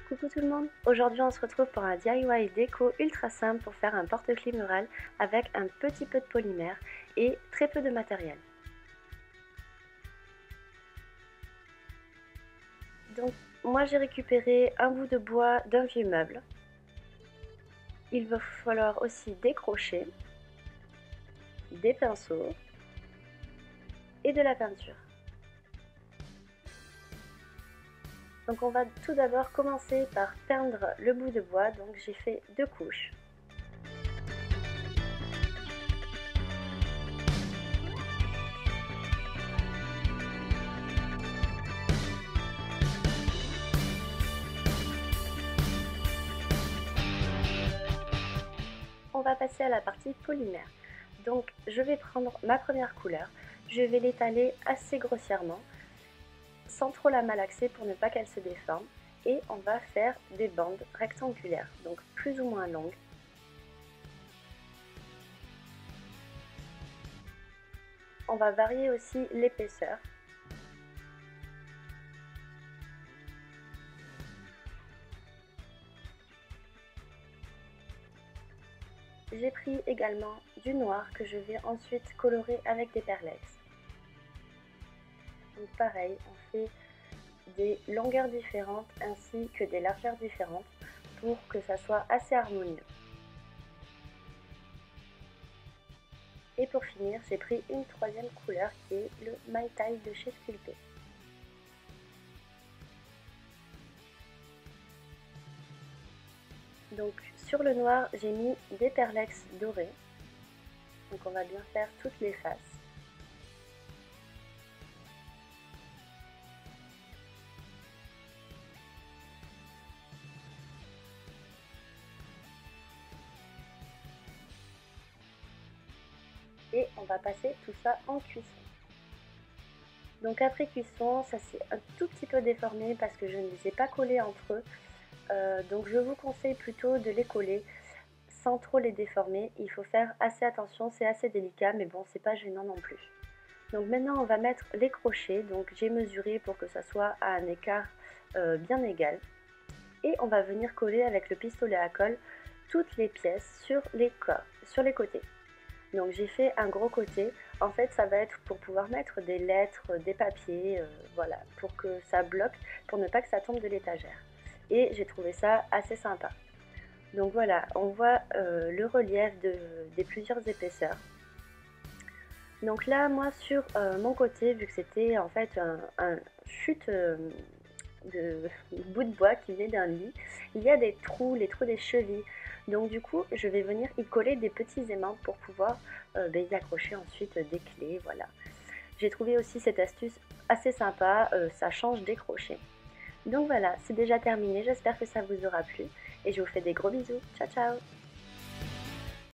Coucou tout le monde! Aujourd'hui on se retrouve pour un DIY déco ultra simple pour faire un porte-clés mural avec un petit peu de polymère et très peu de matériel. Donc moi j'ai récupéré un bout de bois d'un vieux meuble. Il va falloir aussi des crochets, des pinceaux et de la peinture. Donc on va tout d'abord commencer par peindre le bout de bois, donc j'ai fait 2 couches. On va passer à la partie polymère. Donc je vais prendre ma première couleur, je vais l'étaler assez grossièrement, sans trop la malaxer pour ne pas qu'elle se déforme, et on va faire des bandes rectangulaires, donc plus ou moins longues. On va varier aussi l'épaisseur. J'ai pris également du noir que je vais ensuite colorer avec des perlex. Donc pareil, on fait des longueurs différentes ainsi que des largeurs différentes pour que ça soit assez harmonieux. Et pour finir, j'ai pris une troisième couleur qui est le Mai Tai de chez Sculpey. Donc sur le noir, j'ai mis des perlex dorés. Donc on va bien faire toutes les faces. Et on va passer tout ça en cuisson. Donc après cuisson, ça s'est un tout petit peu déformé parce que je ne les ai pas collés entre eux. Donc je vous conseille plutôt de les coller sans trop les déformer. Il faut faire assez attention, c'est assez délicat, mais bon, c'est pas gênant non plus. Donc maintenant on va mettre les crochets, donc j'ai mesuré pour que ça soit à un écart bien égal. Et on va venir coller avec le pistolet à colle toutes les pièces sur les côtés. Donc j'ai fait un gros côté, en fait ça va être pour pouvoir mettre des lettres, des papiers, voilà, pour que ça bloque, pour ne pas que ça tombe de l'étagère. Et j'ai trouvé ça assez sympa. Donc voilà, on voit le relief des plusieurs épaisseurs. Donc là, moi sur mon côté, vu que c'était en fait un chute de bout de bois qui venait d'un lit, il y a des trous, les trous des chevilles. Donc du coup, je vais venir y coller des petits aimants pour pouvoir y accrocher ensuite des clés, voilà. J'ai trouvé aussi cette astuce assez sympa, ça change des crochets. Donc voilà, c'est déjà terminé, j'espère que ça vous aura plu et je vous fais des gros bisous. Ciao ciao!